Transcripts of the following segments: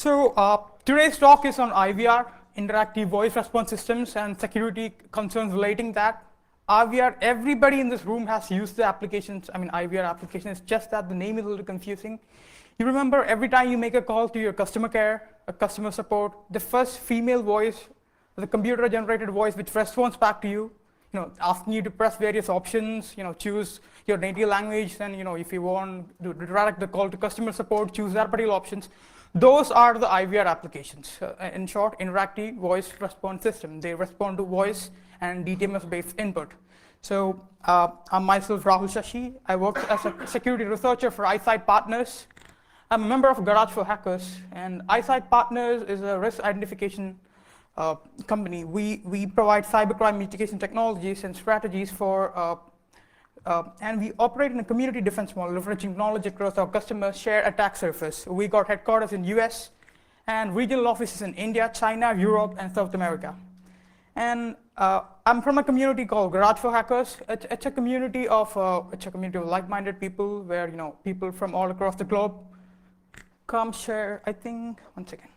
Today's talk is on IVR, interactive voice response systems, and security concerns relating that. IVR, everybody in this room has used the applications, IVR application. It's just that the name is a little confusing. You remember every time you make a call to your customer care, a customer support, the first female voice, the computer-generated voice which responds back to you, asking you to press various options, choose your native language, and if you want to direct the call to customer support, choose that particular options. Those are the IVR applications. In short, interactive voice response system. They respond to voice and DTMF-based input. So I'm myself Rahul Shashi. I work as a security researcher for Eyesight Partners. I'm a member of Garage for Hackers, and Eyesight Partners is a risk identification company. We provide cybercrime mitigation technologies and strategies for, and we operate in a community defense model, leveraging knowledge across our customers' shared attack surface. We got headquarters in US and regional offices in India, China, Europe, and South America. And I'm from a community called Garage for Hackers. It's a community of like-minded people, where people from all across the globe come share. I think one second.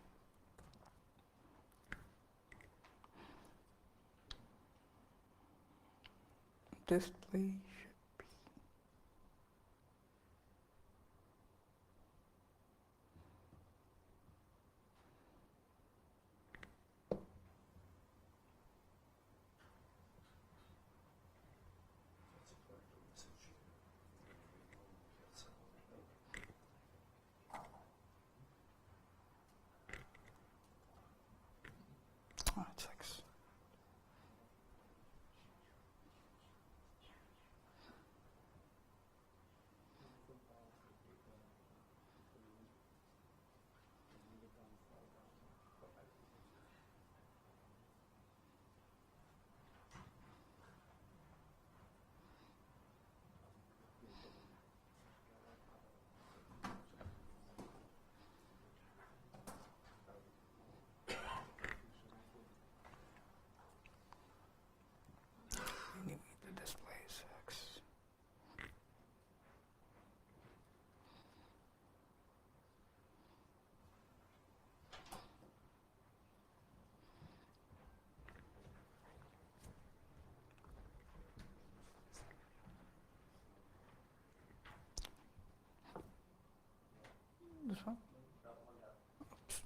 Display should be. This one? Oops.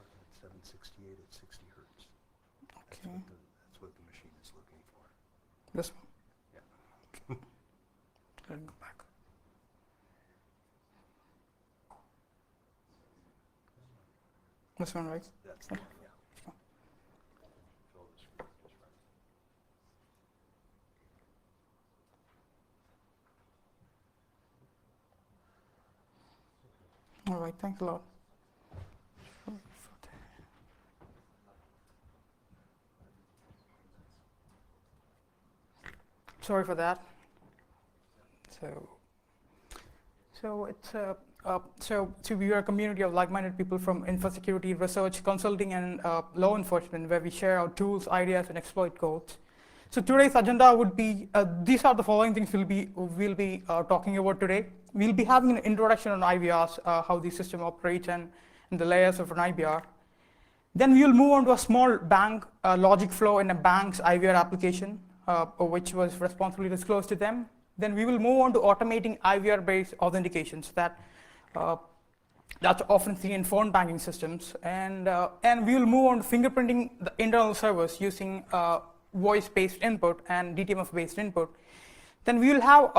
At 768 at 60 hertz. Okay. That's what the machine is looking for. This one? Yeah. Let me go back. This one, right? That's the one, yeah. All right, thanks a lot. Sorry for that. So we are a community of like-minded people from infosecurity, research, consulting, and law enforcement, where we share our tools, ideas, and exploit codes. So today's agenda would be, these are the following things we'll be talking about today. We'll be having an introduction on IVRs, how the system operates, and the layers of an IVR. Then we will move on to a small bank logic flow in a bank's IVR application, which was responsibly disclosed to them. Then we will move on to automating IVR-based authentications that's often seen in phone banking systems. And we will move on to fingerprinting the internal servers using voice-based input and DTMF-based input. Then we will have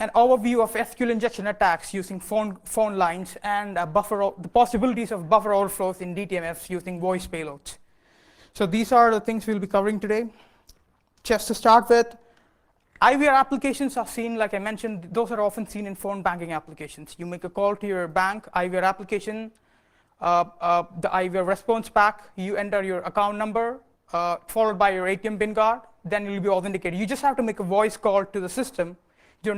an overview of SQL injection attacks using phone lines and the possibilities of buffer overflows in DTMFs using voice payloads. So these are the things we'll be covering today. Just to start with, IVR applications are seen, like I mentioned, those are often seen in phone banking applications. You make a call to your bank IVR application, the IVR response back, you enter your account number, followed by your ATM PIN card, then you'll be authenticated. You just have to make a voice call to the system. You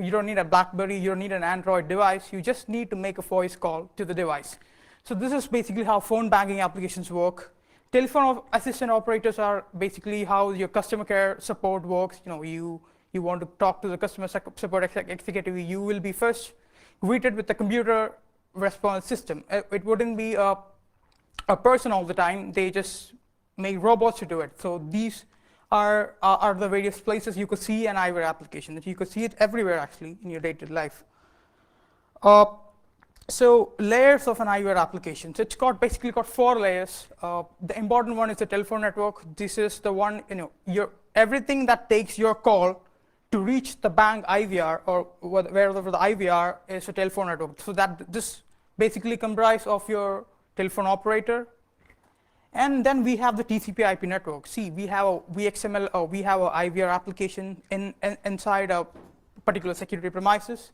don't need a BlackBerry, you don't need an Android device, you just need to make a voice call to the device. So this is basically how phone banking applications work. Telephone assistant operators are basically how your customer care support works. You want to talk to the customer support executive, you will be first greeted with the computer response system. It wouldn't be a person all the time. They just make robots to do it. So these are the various places you could see an IVR application. You could see it everywhere actually in your day-to-day life. So layers of an IVR application. So it's basically got 4 layers. The important one is the telephone network. This is the one, everything that takes your call to reach the bank IVR or wherever the IVR is a telephone network. So that this basically comprises of your telephone operator. And then we have the TCP/IP network. See, we have a VXML or we have an IVR application inside a particular security premises.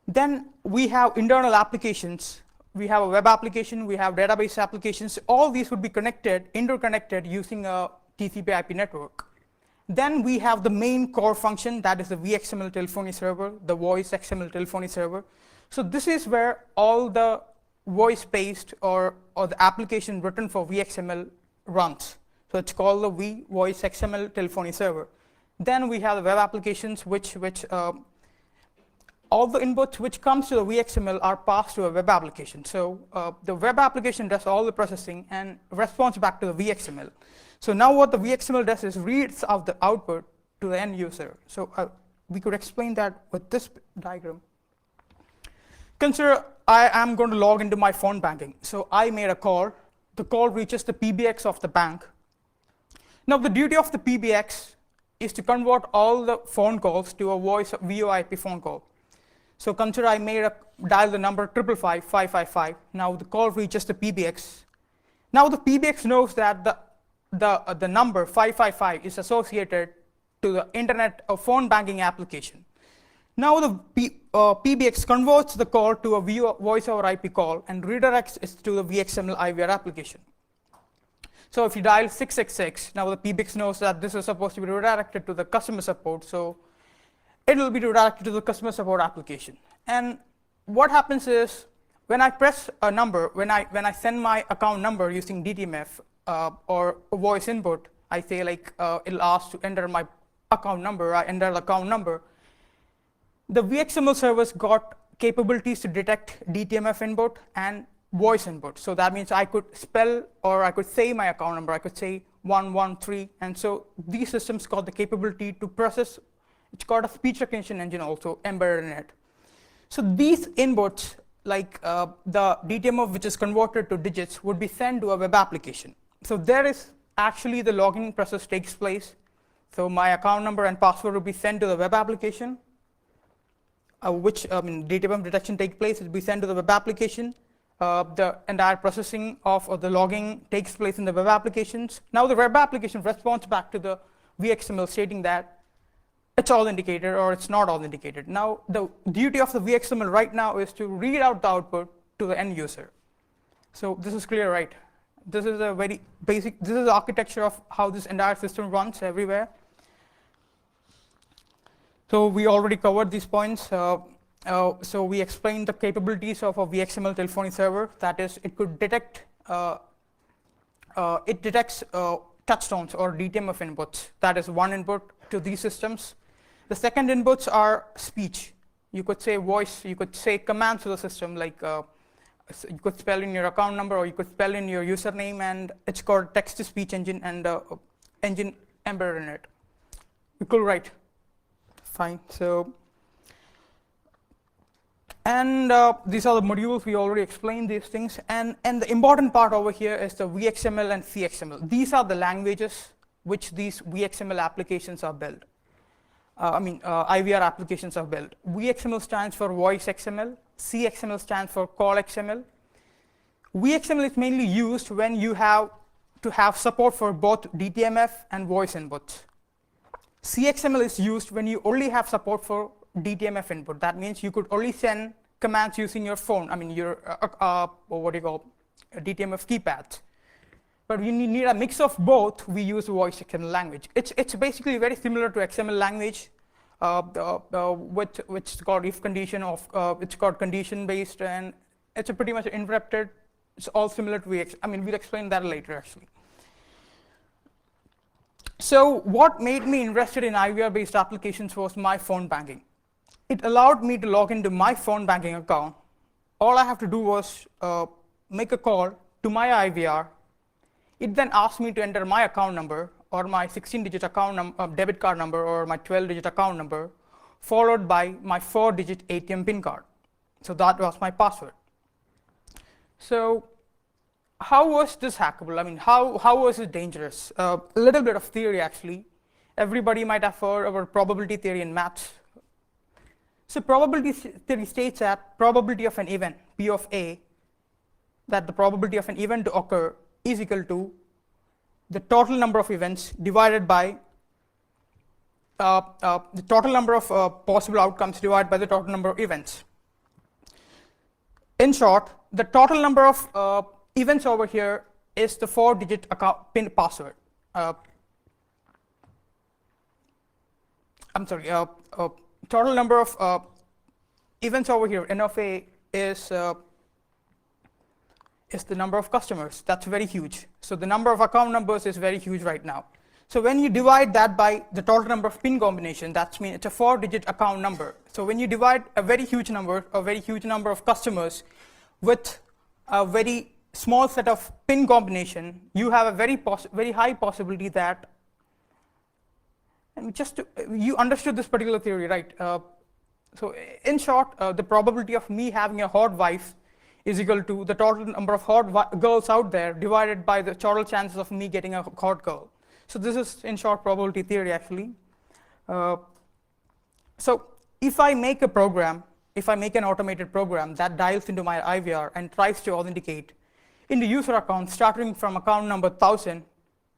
Then we have internal applications. We have a web application, we have database applications. All these would be interconnected using a TCP/IP network. Then we have the main core function, that is the VXML telephony server, the voice XML telephony server. So this is where all the voice-based or the application written for VXML runs. So it's called the voice XML telephony server. Then we have the web applications, which all the inputs which comes to the VXML are passed to a web application. So the web application does all the processing and responds back to the VXML. So now what the VXML does is reads out the output to the end user. So we could explain that with this diagram. Consider I am going to log into my phone banking. So I made a call. The call reaches the PBX of the bank. Now the duty of the PBX is to convert all the phone calls to a voice VoIP phone call. So consider I dial the number 555-555. Now the call reaches the PBX. Now the PBX knows that the number 555 is associated to the internet or phone banking application. Now the PBX converts the call to a voice over IP call and redirects it to the VXML IVR application. So if you dial 666, now the PBX knows that this is supposed to be redirected to the customer support. So it will be redirected to the customer support application. And what happens is when I press a number, when I send my account number using DTMF or a voice input, I say like it'll ask to enter my account number. I enter the account number. The VXML servers got capabilities to detect DTMF input and voice input. So that means I could spell or I could say my account number. I could say 113. And so these systems got the capability to process. It's got a speech recognition engine also embedded in it. So these inputs, like the DTMF which is converted to digits, would be sent to a web application. So there is actually the login process takes place. So my account number and password will be sent to the web application, which DTMF detection takes place. It will be sent to the web application. The entire processing of the logging takes place in the web applications. Now the web application responds back to the VXML stating that it's authenticated or it's not authenticated. Now the duty of the VXML right now is to read out the output to the end user. So this is clear, right? This is a very basic, this is the architecture of how this entire system runs everywhere. So we already covered these points. So we explained the capabilities of a VXML telephony server. That is, it could detect, it detects touchstones or DTMF inputs. That is one input to these systems. The second inputs are speech. You could say voice, you could say commands to the system, like you could spell in your account number or you could spell in your username, and it's called text-to-speech engine and engine embedded in it. You could write. Fine. So, and these are the modules. We already explained these things. And the important part over here is the VXML and CXML. These are the languages which these VXML applications are built. IVR applications are built. VXML stands for voice XML. CXML stands for call XML. VXML is mainly used when you have to have support for both DTMF and voice inputs. CXML is used when you only have support for DTMF input. That means you could only send commands using your phone. Your what do you call DTMF keypads. But when you need a mix of both, we use voice XML language. It's basically very similar to XML language, which is called if condition of it's called condition based, and it's a pretty much interrupted It's all similar to VX. I mean, we'll explain that later actually. So what made me interested in IVR-based applications was my phone banking. It allowed me to log into my phone banking account. All I have to do was make a call to my IVR. It then asked me to enter my account number or my 16-digit debit card number or my 12-digit account number, followed by my 4-digit ATM PIN card. So that was my password. So how was this hackable? I mean, how was it dangerous? A little bit of theory actually. Everybody might have heard about probability theory in maths. So probability theory states that probability of an event, P of A, that the probability of an event to occur is equal to the total number of events divided by the total number of possible outcomes divided by the total number of events. In short, the total number of events over here is the 4-digit PIN password. I'm sorry, total number of events over here, N of A, is the number of customers. That's very huge. So the number of account numbers is very huge right now. So when you divide that by the total number of PIN combination, that means it's a 4-digit account number. So when you divide a very huge number of customers with a very small set of PIN combination, you have a very high possibility that, and you understood this particular theory, right? So in short, the probability of me having a hot wife is equal to the total number of hot girls out there divided by the total chances of me getting a hot girl. So this is, in short, probability theory actually. So if I make an automated program that dials into my IVR and tries to authenticate in the user account starting from account number 1000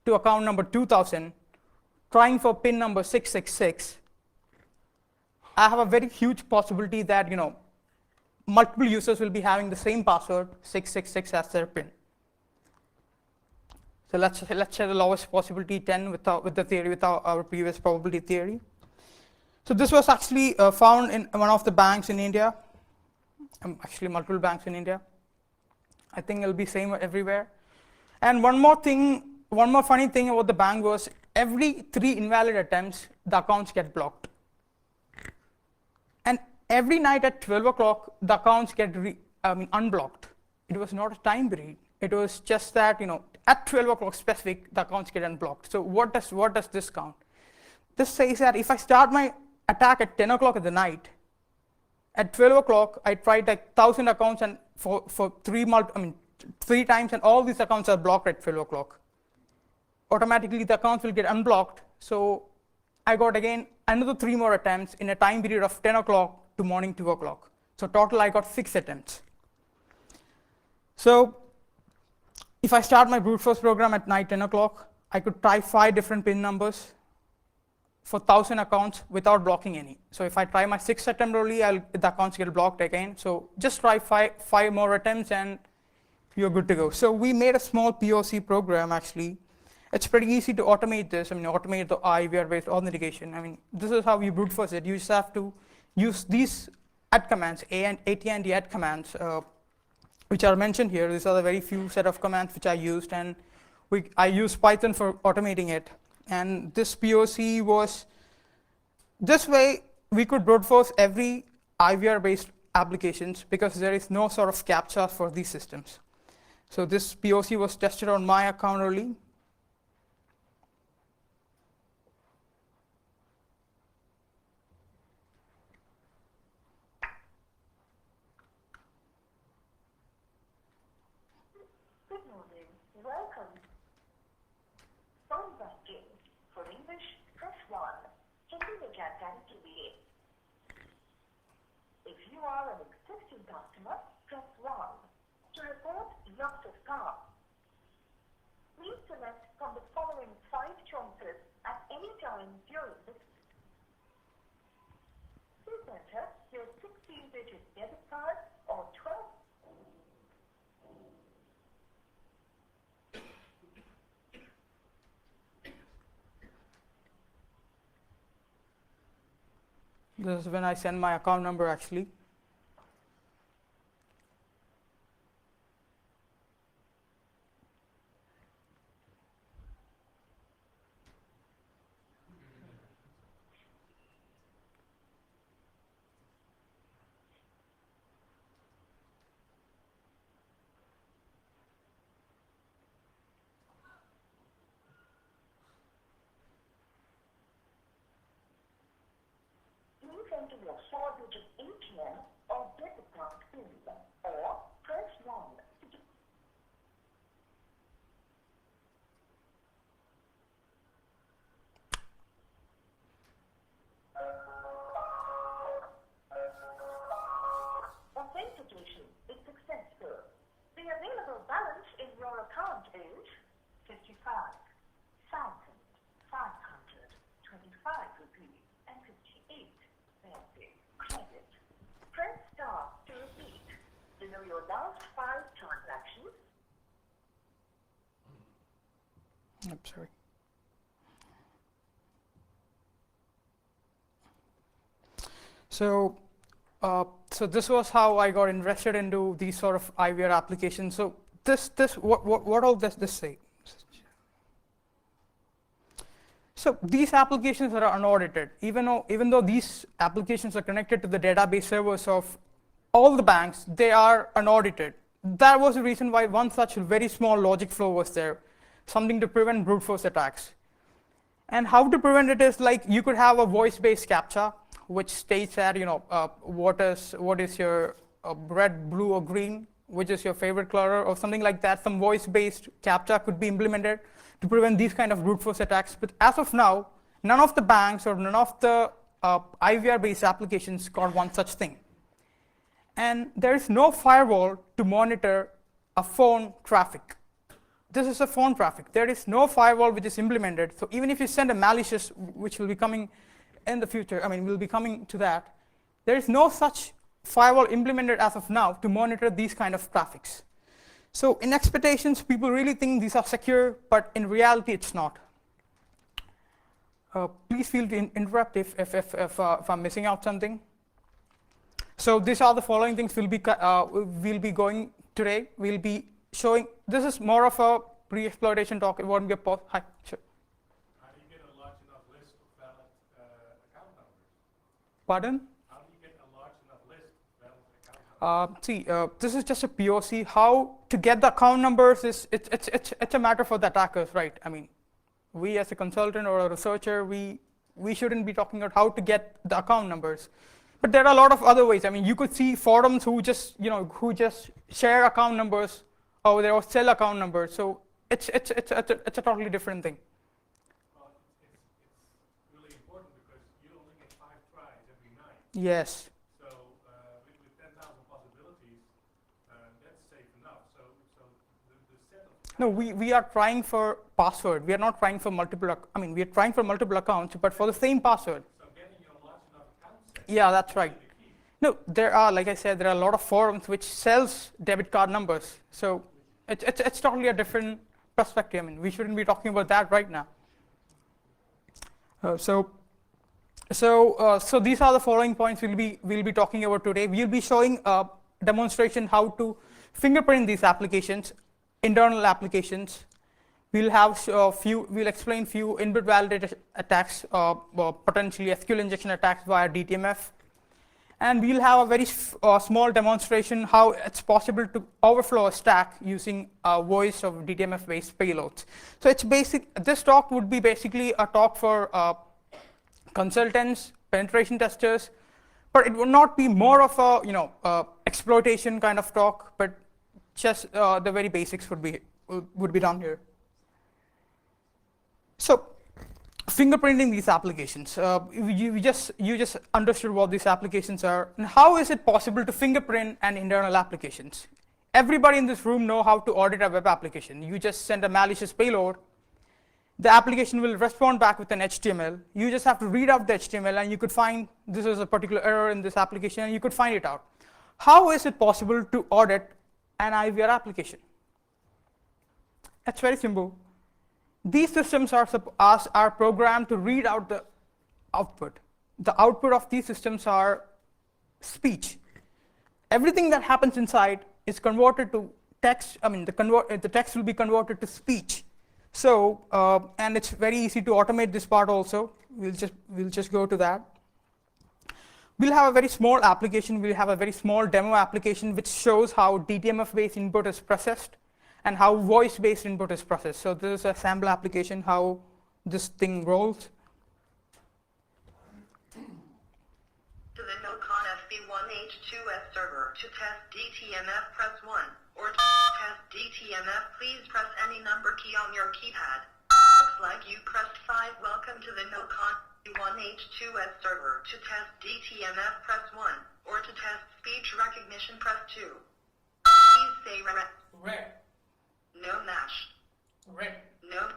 to account number 2000, trying for PIN number 666, I have a very huge possibility that multiple users will be having the same password 666 as their PIN. So let's say the lowest possibility 10 with the theory with our previous probability theory. So this was actually found in one of the banks in India, actually multiple banks in India. I think it'll be same everywhere. And one more funny thing about the bank was every 3 invalid attempts, the accounts get blocked. And every night at 12 o'clock, the accounts get unblocked. It was not a time period. It was just that at 12 o'clock specific, the accounts get unblocked. So what does this count? This says that if I start my attack at 10 o'clock at the night, at 12 o'clock, I tried like 1,000 accounts and for 3 times, and all these accounts are blocked at 12 o'clock. Automatically, the accounts will get unblocked. So I got again another 3 more attempts in a time period of 10 o'clock to morning 2 o'clock. So total, I got 6 attempts. So if I start my brute force program at night 10 o'clock, I could try 5 different PIN numbers for 1,000 accounts without blocking any. So if I try my 6th attempt only, the accounts get blocked again. So just try 5 more attempts and you're good to go. So we made a small POC program actually. It's pretty easy to automate this. Automate the IVR-based authentication. This is how you brute force it. You just have to use these add commands, AT&T add commands, which are mentioned here. These are the very few set of commands which I used, and I used Python for automating it. And this POC was, this way we could brute force every IVR-based applications because there is no sort of captcha for these systems. So this POC was tested on my account only. Good morning. Welcome. Phone banking. For English, press 1. Hindi में जानकारी के लिए. If you are an existing customer, press 1. To report loss of car, please select from the following 5 choices at any time during this. Please enter your 16-digit debit card or 12. This is when I send my account number actually. enter your 4-digit ATM or debit card PIN, or press 1 to authentication is successful. The available balance in your account is 55,525 rupees and 58 paise. Credit. Press star to repeat. To know your last 5 transactions, I'm sorry. So, so this was how I got interested into these sort of IVR applications. So what all does this say? So these applications are unaudited, even though these applications are connected to the database servers of all the banks, they are unaudited. That was the reason why one such very small logic flow was there, something to prevent brute force attacks. And how to prevent it is like you could have a voice-based CAPTCHA, which states that what is your red, blue, or green, which is your favorite color, or something like that. Some voice-based CAPTCHA could be implemented to prevent these kind of brute force attacks. But as of now, none of the banks or none of the IVR-based applications got one such thing. And there is no firewall to monitor a phone traffic. This is a phone traffic. There is no firewall which is implemented. So even if you send a malicious, which will be coming in the future, we'll be coming to that, there is no such firewall implemented as of now to monitor these kind of traffics. So in expectations, people really think these are secure, but in reality, it's not. Please feel free to interrupt if I'm missing out something. So these are the following things we'll be going today. We'll be showing, this is more of a pre-exploitation talk. It won't be a post. Hi, sure. How do you get a large enough list of valid account numbers? Pardon? How do you get a large enough list of valid account numbers? This is just a POC. How to get the account numbers it's a matter for the attackers, right? We as a consultant or a researcher, we shouldn't be talking about how to get the account numbers. But there are a lot of other ways. You could see forums who just share account numbers, or sell account numbers. So it's a totally different thing. Well, it's really important because you only get 5 tries every night. Yes. So with 10,000 possibilities, that's safe enough. So the set of No, we are trying for password. We are not trying for multiple. We are trying for multiple accounts, but for the same password. so getting your large enough account set Yeah, that's right. is the key. No, there are, like I said, there are a lot of forums which sells debit card numbers. So it's totally a different perspective. We shouldn't be talking about that right now. So these are the following points we'll be talking about today. We'll be showing a demonstration how to fingerprint these applications, internal applications. We'll have we'll explain few input validated attacks, potentially SQL injection attacks via DTMF. And we'll have a very small demonstration how it's possible to overflow a stack using voice of DTMF-based payloads. So it's basic. This talk would be basically a talk for consultants, penetration testers, but it would not be more of a exploitation kind of talk. But just the very basics would be done here. So fingerprinting these applications. You just understood what these applications are, and how is it possible to fingerprint an internal applications? Everybody in this room know how to audit a web application. You just send a malicious payload. The application will respond back with an HTML. You just have to read out the HTML, and you could find this is a particular error in this application, and you could find it out. How is it possible to audit an IVR application? It's very simple. These systems are programmed to read out the output. The output of these systems are speech. Everything that happens inside is converted to text. The text will be converted to speech. So, and it's very easy to automate this part also. We'll just go to that. We'll have a very small application. We'll have a very small demo application which shows how DTMF-based input is processed and how voice-based input is processed. So this is a sample application, how this thing rolls. 1H2S server. To test DTMF, press 1. Or to test DTMF, please press any number key on your keypad. Looks like you pressed 5. Welcome to the NoCon 1H2S server. To test DTMF, press 1. Or to test speech recognition, press 2. Please say Red. no mash. Red. No.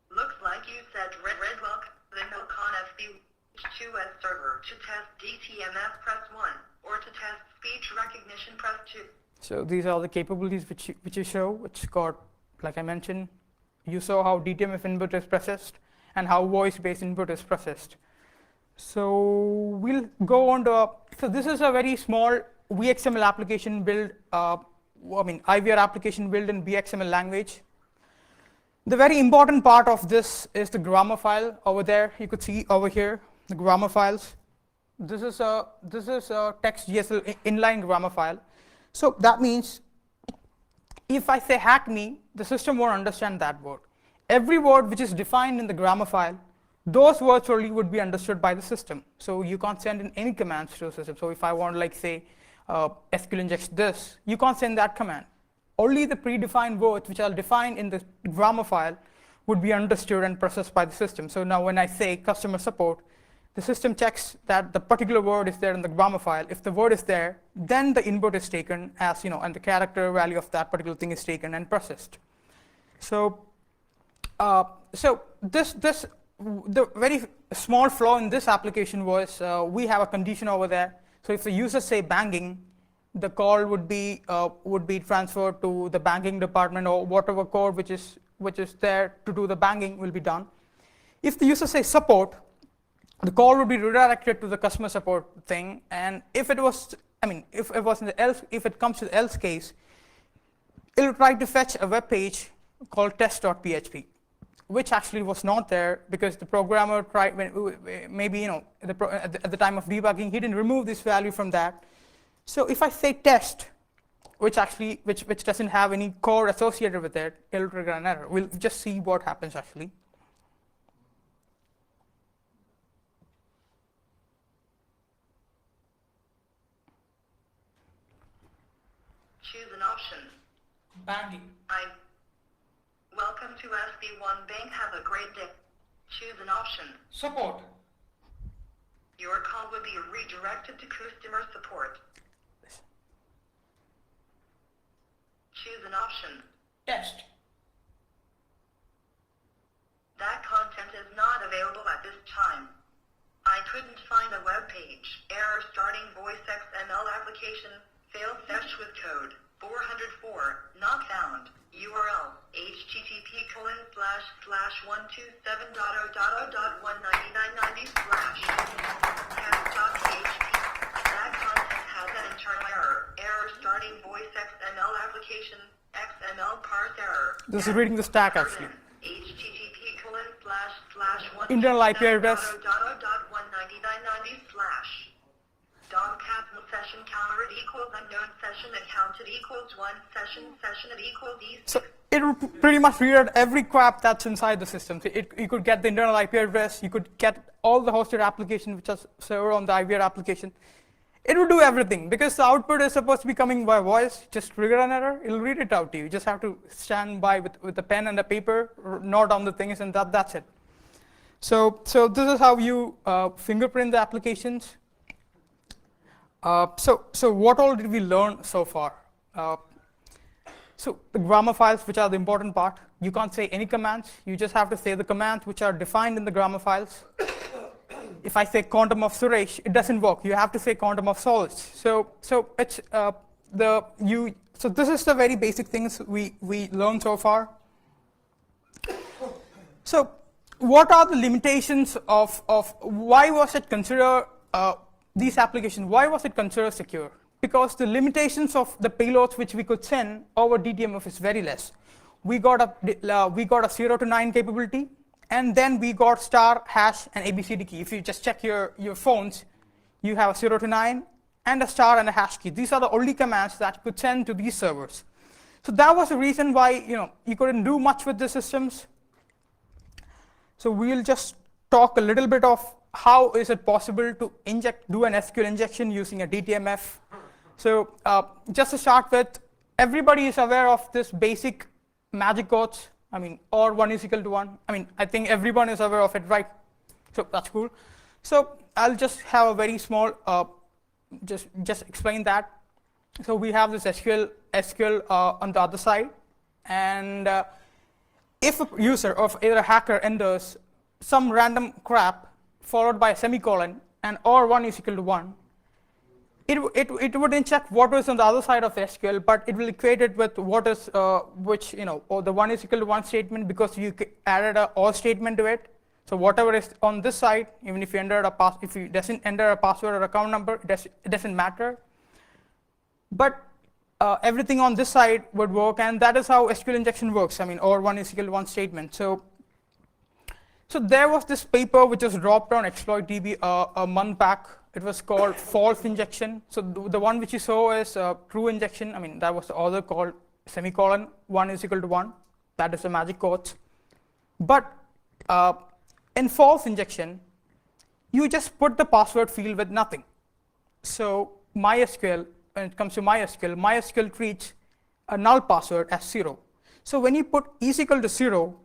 Looks like you said red. Welcome to the NoCon FB2S server. To test DTMF, press 1. Or to test speech recognition, press 2. So these are the capabilities which you show, which got, like I mentioned, you saw how DTMF input is processed and how voice-based input is processed. So we'll go on to, so this is a very small VXML application build, IVR application built in VXML language. The very important part of this is the grammar file over there. You could see over here, the grammar files. This is a text GSL inline grammar file. So that means if I say hack me, the system won't understand that word. Every word which is defined in the grammar file, those words only would be understood by the system. So you can't send in any commands to the system. So if I want to, like, say, SQL inject this, you can't send that command. Only the predefined words which are defined in the grammar file would be understood and processed by the system. So now when I say customer support, the system checks that the particular word is there in the grammar file. If the word is there, then the input is taken as, and the character value of that particular thing is taken and processed. So, the very small flaw in this application was we have a condition over there. So if the user say banking, the call would be transferred to the banking department, or whatever code which is there to do the banking will be done. If the user say support, the call would be redirected to the customer support thing. And if it was, if it comes to the else case, it will try to fetch a web page called test.php, which actually was not there because the programmer tried, maybe at the time of debugging, he didn't remove this value from that. So if I say test, which doesn't have any code associated with it, it'll trigger an error. We'll just see what happens actually. Choose an option. Banking. Welcome to SB1 Bank. Have a great day. Choose an option. Support. Your call will be redirected to customer support. Choose an option. Test. That content is not available at this time. I couldn't find a web page. Error starting voice XML application. Failed fetch with code. 404. Not found. URL. http://127.0.19990/test.php. That content has an internal error. Error starting voice XML application. XML parse error. This is reading the stack actually. http://127.0.19990/. Internal IP address. DOM capital session counter equals unknown session accounted equals 1 session it equals E6. So it will pretty much read out every crap that's inside the system. So you could get the internal IP address, you could get all the hosted applications which are served on the IVR application. It will do everything because the output is supposed to be coming by voice. Just trigger an error, it'll read it out to you. You just have to stand by with a pen and a paper, note down the things, and that's it. So this is how you fingerprint the applications. So what all did we learn so far? So the grammar files, which are the important part, you can't say any commands. You just have to say the commands which are defined in the grammar files. If I say quantum of Suresh, it doesn't work. You have to say quantum of Solage. So it's So this is the very basic things we learned so far. So what are the limitations of why was it considered these applications, why was it considered secure? Because the limitations of the payloads which we could send over DTMF is very less. We got a 0 to 9 capability, and then we got star, hash, and ABCD key. If you just check your phones, you have a 0 to 9 and a star and a hash key. These are the only commands that you could send to these servers. So that was the reason why you couldn't do much with the systems. So we'll just talk a little bit of how is it possible to do an SQL injection using a DTMF? So just to start with, everybody is aware of this basic magic codes. I mean, or 1 is equal to 1. I mean, I think everyone is aware of it, right? So that's cool. So I'll just have a very small, just explain that. So we have this SQL on the other side, and if a user or either a hacker enters some random crap followed by a semicolon and or 1 is equal to 1, it wouldn't check what is on the other side of SQL, but it will equate it with what is or the 1 is equal to 1 statement, because you added a or statement to it. So whatever is on this side, even if you doesn't enter a password or account number, it doesn't matter. But everything on this side would work, and that is how SQL injection works. I mean, or 1 is equal to 1 statement. So there was this paper which was dropped on ExploitDB a month back. It was called false injection. So the one which you saw is true injection. I mean, that was the other called semicolon 1 is equal to 1. That is the magic code. But in false injection, you just put the password field with nothing. So MySQL, when it comes to MySQL treats a null password as 0. So when you put is equal to 0,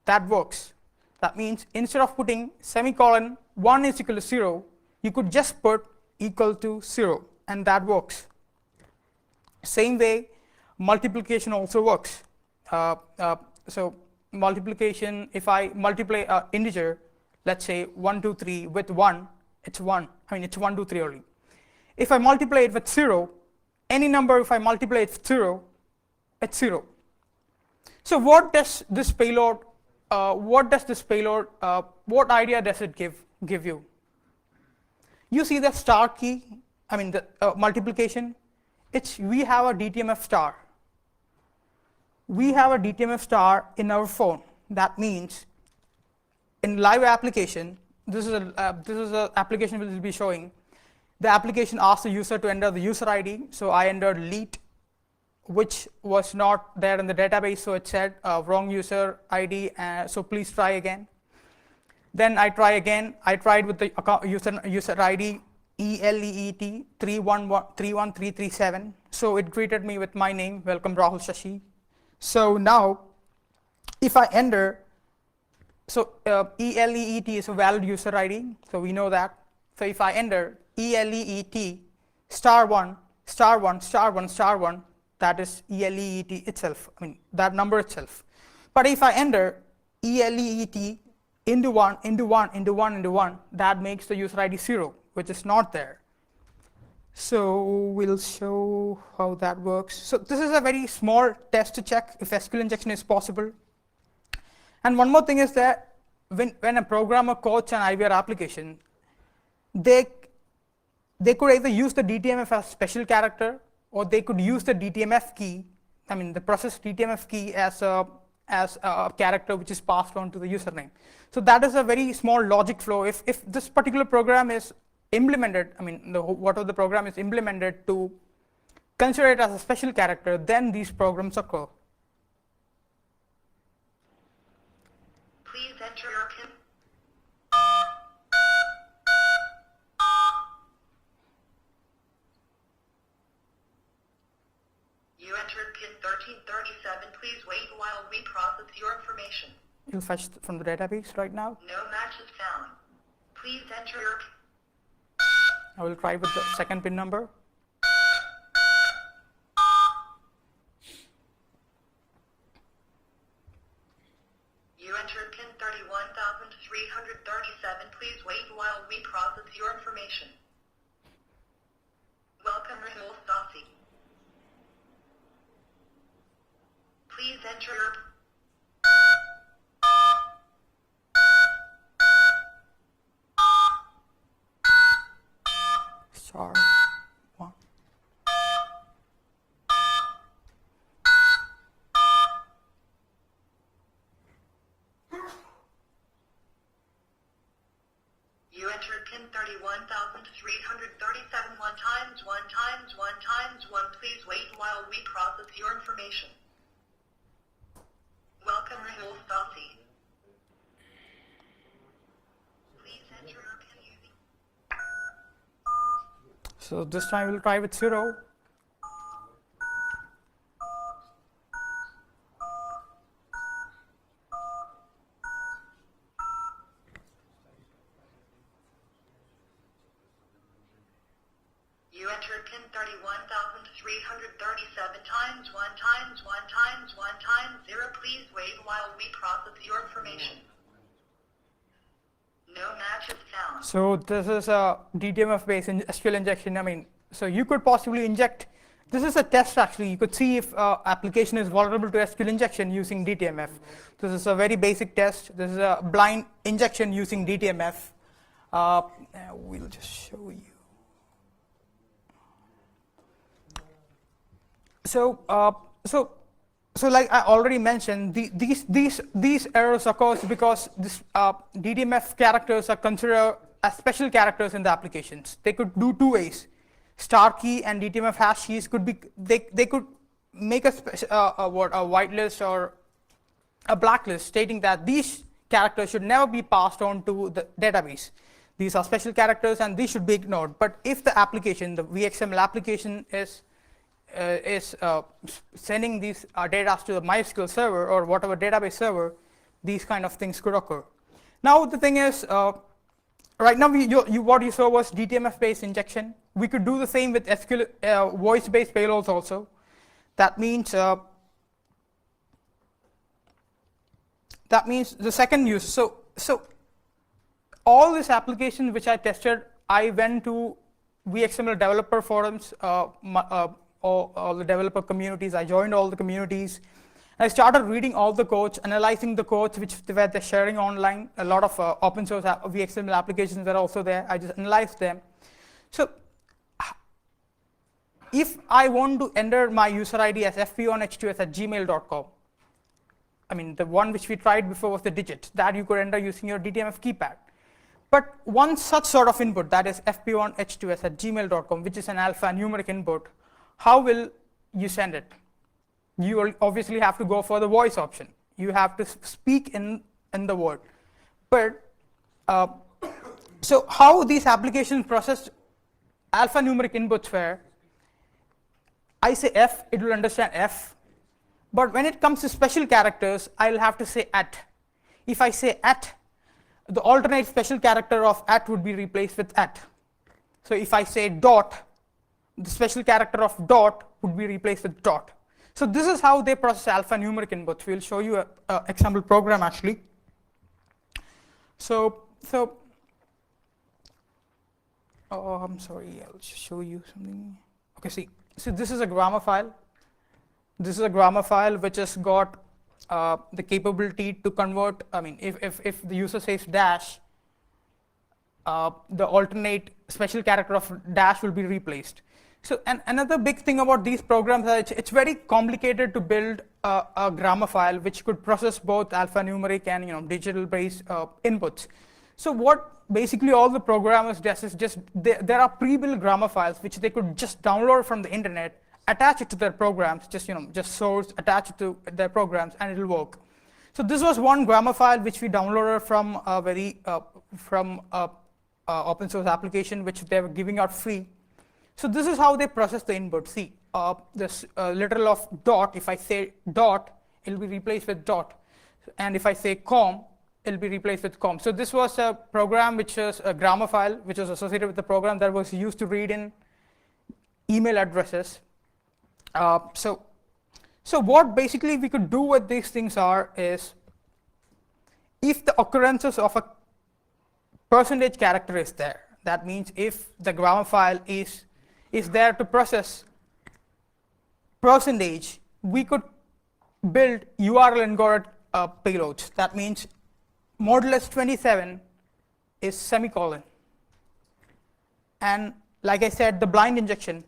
that works. That means instead of putting semicolon 1 is equal to 0, you could just put equal to 0, and that works. Same way, multiplication also works. So multiplication, if I multiply an integer, let's say 1, 2, 3 with 1, it's 1. I mean, it's 1, 2, 3 only. If I multiply it with 0, any number, if I multiply it with 0, it's 0. So what does this payload, what idea does it give you? You see the star key, I mean the multiplication, we have a DTMF star. We have a DTMF star in our phone. That means in live application, this is an application we will be showing. The application asks the user to enter the user ID. So I entered leet, which was not there in the database, so it said wrong user ID, so please try again. Then I try again. I tried with the user ID ELEET 311337. So it greeted me with my name, welcome Rahul Shashi. So now, if I enter, so ELEET is a valid user ID, so we know that. So if I enter ELEET *1 *1 *1 *1, that is ELEET itself. I mean that number itself. But if I enter ELEET into 1 into 1 into 1 into 1, that makes the user ID 0, which is not there. So we'll show how that works. So this is a very small test to check if SQL injection is possible. And one more thing is that when a programmer codes an IVR application, they could either use the DTMF as special character, or they could use the DTMF key, I mean the process DTMF key as a character which is passed on to the username. So that is a very small logic flow. If this particular program is implemented, I mean whatever the program is implemented to consider it as a special character, then these programs occur. Please enter your PIN. You entered PIN 1337. Please wait while we process your information. You'll fetch from the database right now. No matches found. Please enter your PIN. I will try with the second PIN number. You entered PIN 31,337. Please wait while we process your information. Welcome, Rahul Stassi. Please enter your *1. You entered PIN 31,337 one times. Please wait while we process your information. Welcome, Rahul Stassi. Please enter your PIN. So this time we'll try with 0. You entered PIN 31,337 times 1 times 1 times 1 times 0. Please wait while we process your information. No match is found. So this is a DTMF-based SQL injection. I mean, so you could possibly inject. This is a test actually. You could see if application is vulnerable to SQL injection using DTMF. This is a very basic test. This is a blind injection using DTMF. We'll just show you. So like I already mentioned, these errors occurs because this DTMF characters are considered as special characters in the applications. They could do two ways. Star key and DTMF hash keys could be they could make a whitelist or a blacklist stating that these characters should never be passed on to the database. These are special characters and these should be ignored. But if the application, the VXML application is sending these data to the MySQL server or whatever database server, these kind of things could occur. Now the thing is, right now what you saw was DTMF-based injection. We could do the same with SQL voice-based payloads also. That means the second use. So all these applications which I tested, I went to VXML developer forums, all the developer communities. I joined all the communities. I started reading all the codes, analyzing the codes which they're sharing online. A lot of open source VXML applications that are also there. I just analyzed them. So if I want to enter my user ID as fp1h2s@gmail.com, I mean the one which we tried before was the digit that you could enter using your DTMF keypad. But one such sort of input, that is fp1h2s@gmail.com, which is an alphanumeric input, how will you send it? You will obviously have to go for the voice option. You have to speak in the word. But so how these applications process alphanumeric inputs were, I say F, it will understand F. But when it comes to special characters, I'll have to say at. If I say at, the alternate special character of at would be replaced with at. So if I say dot, the special character of dot would be replaced with dot. So this is how they process alphanumeric inputs. We'll show you an example program actually. I'm sorry, I'll show you something. Okay, see, so this is a grammar file. This is a grammar file which has got the capability to convert. I mean, if the user says dash, the alternate special character of dash will be replaced. So another big thing about these programs is it's very complicated to build a grammar file which could process both alphanumeric and digital-based inputs. So what basically all the programmers does is just there are pre-built grammar files which they could just download from the internet, attach it to their programs, just source, attach it to their programs, and it'll work. So this was one grammar file which we downloaded from a open source application which they were giving out free. So this is how they process the input. See, this literal of dot, if I say dot, it'll be replaced with dot. And if I say com, it'll be replaced with com. So this was a program which is a grammar file which was associated with the program that was used to read in email addresses. So what basically we could do with these things is, if the occurrences of a percentage character is there, that means if the grammar file is there to process percentage, we could build URL encoded payloads. That means modulus 27 is semicolon. And like I said, the blind injection,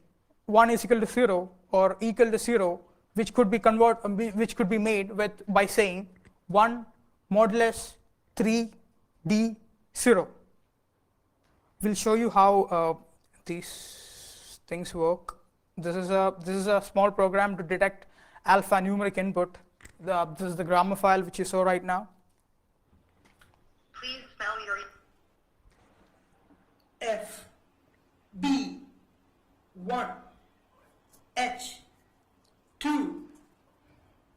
1 is equal to 0 or equal to 0, which could be made by saying 1 modulus 3 d 0. We'll show you how these things work. This is a small program to detect alphanumeric input. This is the grammar file which you saw right now. Please spell your F B 1 H 2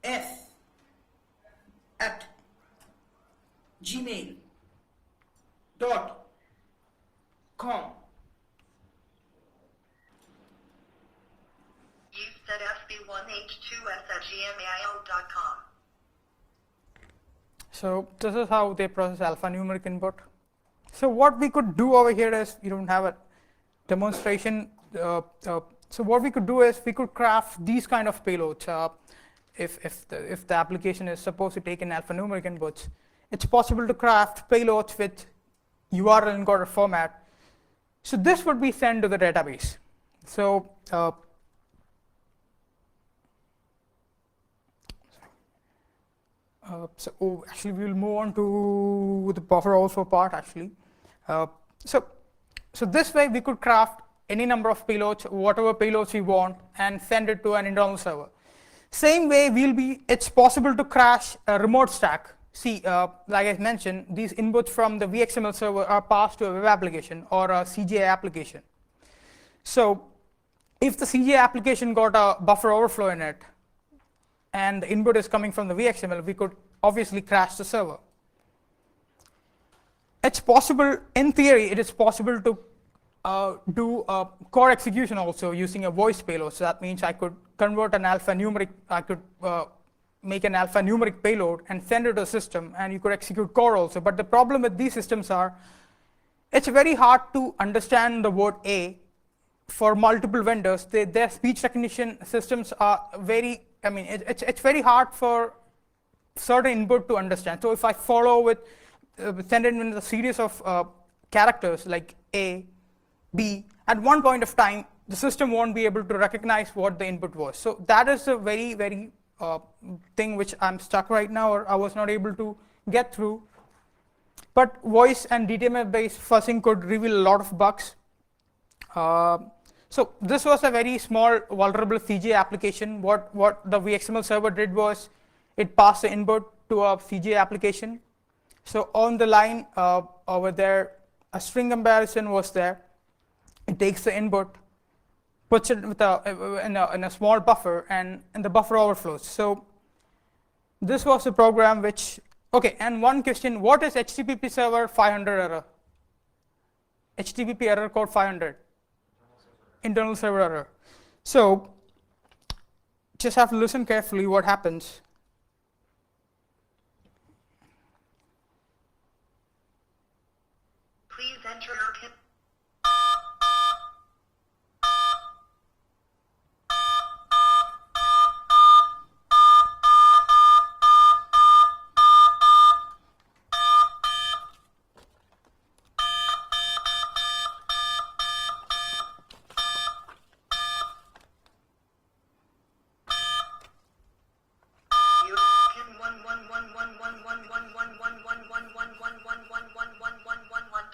S at gmail.com. You said fb1h2s@gmail.com. So this is how they process alphanumeric input. So what we could do over here is, you don't have a demonstration. So what we could do is we could craft these kind of payloads. If the application is supposed to take in alphanumeric inputs, it's possible to craft payloads with URL encoder format. So this would be sent to the database. So actually we will move on to the buffer overflow part actually. So this way we could craft any number of payloads, whatever payloads we want, and send it to an internal server. Same way it's possible to crash a remote stack. See, like I mentioned, these inputs from the VXML server are passed to a web application or a CGI application. So if the CGI application got a buffer overflow in it, and the input is coming from the VXML, we could obviously crash the server. It's possible, in theory, it is possible to do a core execution also using a voice payload. So that means I could convert an alphanumeric, I could make an alphanumeric payload and send it to a system, and you could execute core also. But the problem with these systems are, it's very hard to understand the word A for multiple vendors. Their speech recognition systems are very, it's very hard for certain input to understand. So if I follow with, send it in a series of characters like A, B, at one point of time, the system won't be able to recognize what the input was. So that is a very, very thing which I'm stuck right now, or I was not able to get through. But voice and DTMF based fuzzing could reveal a lot of bugs. So this was a very small vulnerable CGI application. What the VXML server did was it passed the input to a CGI application. So on the line over there, a string comparison was there. It takes the input, puts it with in a small buffer, and the buffer overflows. So this was a program which, okay, and one question, what is HTTP server 500 error? HTTP error code 500. Internal server error. So just have to listen carefully what happens. Please enter your PIN.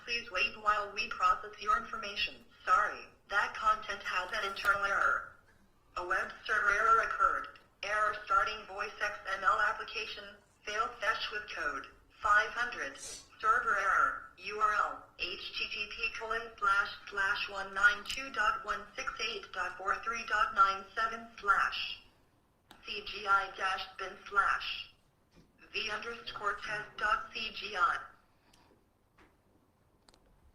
Please wait while we process your information. Sorry, that content has an internal error. A web server error occurred. Error starting voice XML application. Failed fetch with code. 500. Server error. URL. http://192.168.43.97/ CGI-bin/ v_test.cgi.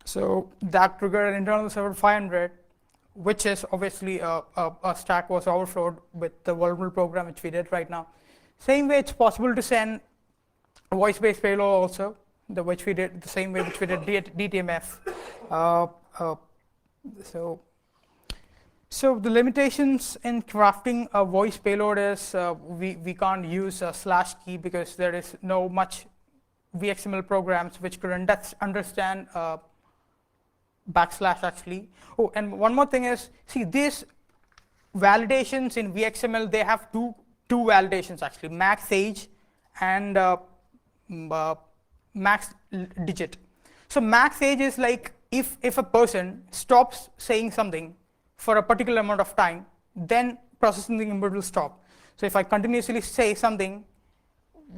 So that triggered an internal server 500, which is obviously a stack was overflowed with the vulnerable program which we did right now. Same way it's possible to send a voice-based payload also, the same way which we did DTMF. So the limitations in crafting a voice payload is we can't use a slash key because there is no much VXML programs which could understand backslash actually. Oh, and one more thing is, see, these validations in VXML, they have two validations actually, max age and max digit. So max age is like if a person stops saying something for a particular amount of time, then processing the input will stop. So if I continuously say something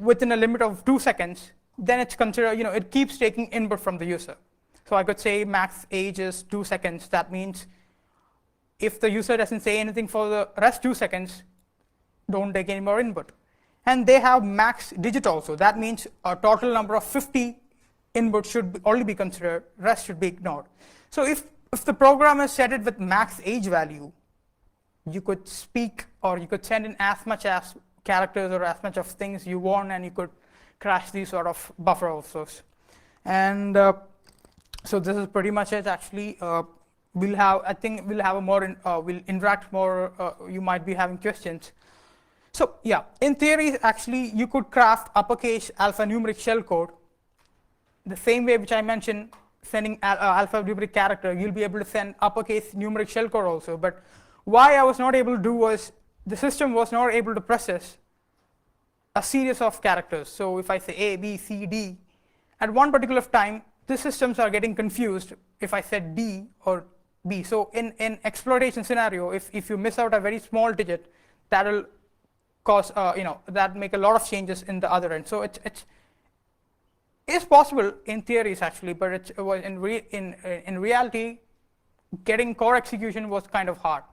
within a limit of 2 seconds, then it's considered, it keeps taking input from the user. So I could say max age is 2 seconds. That means if the user doesn't say anything for the rest 2 seconds, don't take any more input. And they have max digit also. That means a total number of 50 inputs should only be considered, rest should be ignored. So if the programmer set it with max age value, you could speak or you could send in as much as characters or as much of things you want, and you could crash these sort of buffer overflows. And so this is pretty much it actually. I think we'll have a more, we'll interact more, you might be having questions. So yeah, in theory, actually, you could craft uppercase alphanumeric shellcode the same way which I mentioned, sending alphanumeric character, you'll be able to send uppercase numeric shellcode also. But why I was not able to do was, the system was not able to process a series of characters. So if I say A, B, C, D, at one particular time, the systems are getting confused if I said D or B. So in exploitation scenario, if you miss out a very small digit, that will cause, that make a lot of changes in the other end. So it's possible in theories actually, but it was in reality, getting core execution was kind of hard.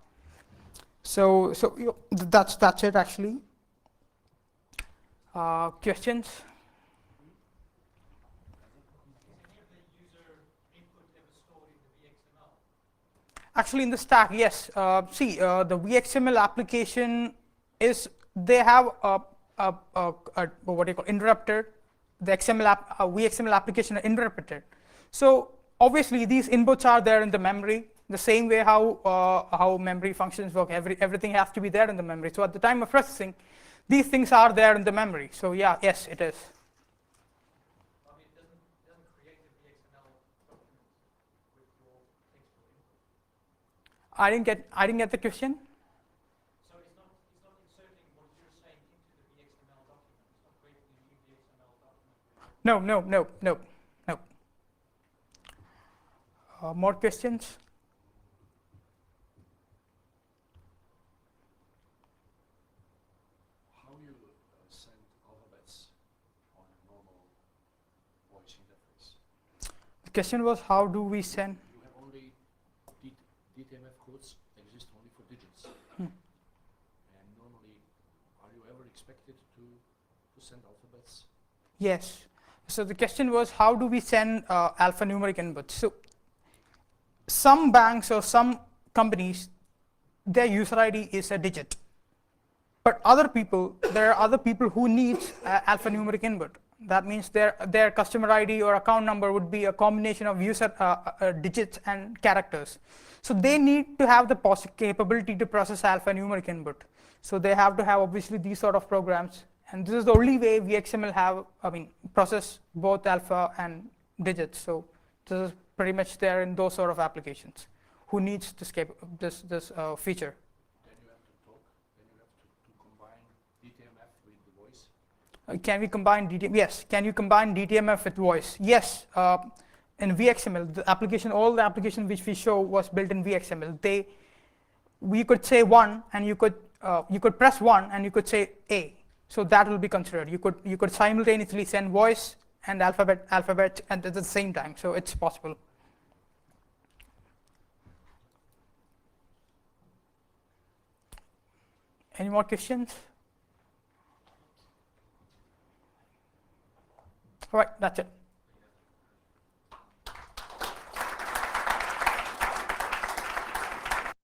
So that's it actually. Questions? Actually, in the stack, yes. See, the VXML application is, they have what do you call, interrupted. The VXML application are interpreted. So obviously, these inputs are there in the memory. The same way how memory functions work, everything has to be there in the memory. So at the time of processing, these things are there in the memory. So yeah, yes, it is. I mean, it doesn't create a VXML document with your textual input. I didn't get the question. So it's not inserting what you're saying into the VXML document. It's not creating a new VXML document. No. More questions? How you send alphabets on a normal voice interface? The question was, how do we send? You have only DTMF codes exist only for digits. And normally, are you ever expected to send alphabets? Yes. So the question was, how do we send alphanumeric inputs? So some banks or some companies, their user ID is a digit. But there are other people who need alphanumeric input. That means their customer ID or account number would be a combination of user digits and characters. So they need to have the capability to process alphanumeric input. So they have to have obviously these sort of programs. And this is the only way VXML process both alpha and digits. So this is pretty much there in those sort of applications. Who needs this feature? Then you have to talk. Then you have to combine DTMF with the voice. Can we combine DTMF? Yes. Can you combine DTMF with voice? Yes. In VXML, all the application which we show was built in VXML. We could say 1, and you could press 1, and you could say A. So that will be considered. You could simultaneously send voice and alphabet at the same time. So it's possible. Any more questions? All right, that's it.